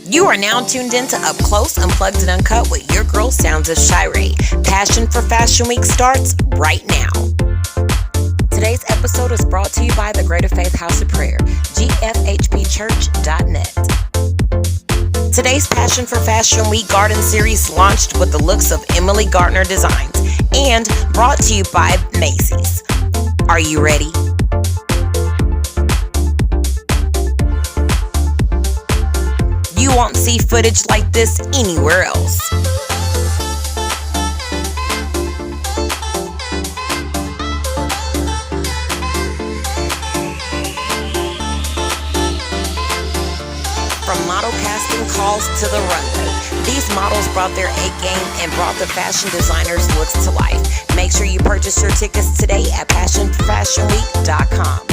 You are now tuned in to Up Close, Unplugged, and Uncut with your girl, Sounds of Shar'e. Passion for Fashion Week starts right now. Today's episode is brought to you by the Greater Faith House of Prayer, gfhpchurch.net. Today's Passion for Fashion Week Garden Series launched with the looks of Emily Gardner Designs and brought to you by Macy's. Are you ready? You won't see footage like this anywhere else. From model casting calls to the runway, these models brought their A game and brought the fashion designers' looks to life. Make sure you purchase your tickets today at passionforfashionweek.com.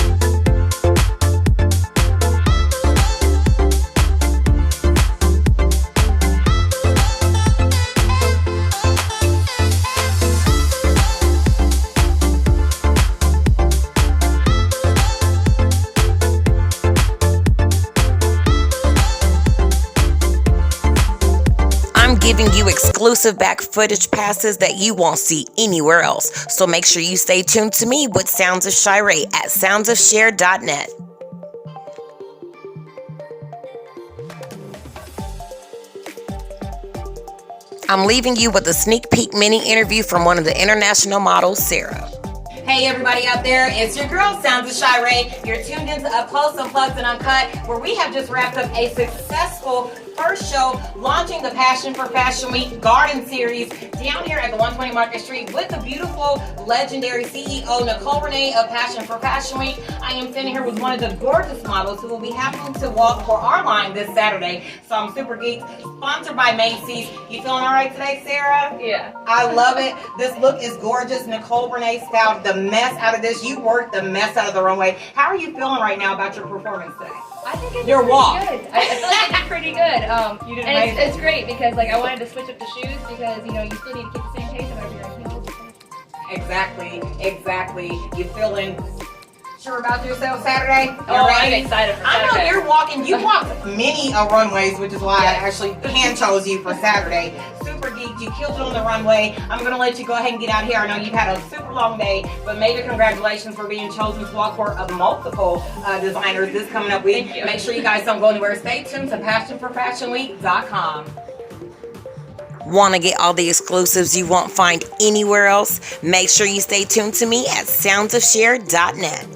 Giving you exclusive back footage passes that you won't see anywhere else. So make sure you stay tuned to me with Sounds of Shar'e at soundsofshare.net. I'm leaving you with a sneak peek mini interview from one of the international models, Sarah. Hey everybody out there, it's your girl, Sounds of Shar'e. You're tuned into Up Close, Unplugged, and Uncut, where we have just wrapped up a successful first show launching the Passion for Fashion Week Garden Series down here at the 120 Market Street with the beautiful, legendary CEO, Nicole Renee of Passion for Fashion Week. I am standing here with one of the gorgeous models who will be happening to walk for our line this Saturday. So I'm super geeked. Sponsored by Macy's. You feeling all right today, Sarah? Yeah. I love it. This look is gorgeous. Nicole Renee styled the mess out of this. You worked the mess out of the runway. How are you feeling right now about your performance today? I think it's Your walk. good. I feel like I did pretty good. You did and amazing. it's great because I wanted to switch up the shoes because you still need to keep the same pace whenever you're in heels. Exactly. You feeling sure about yourself Saturday? I'm excited for Saturday. I know you walked many runways, which is why I actually hand chose you for Saturday. Super geeked, you killed it on the runway. I'm going to let you go ahead and get out here. I know you've had a super long day, but major congratulations for being chosen to walk for multiple designers this coming up week. Thank you. Make sure you guys don't go anywhere. Stay tuned to passionforfashionweek.com. Want to get all the exclusives you won't find anywhere else? Make sure you stay tuned to me at soundsofshare.net.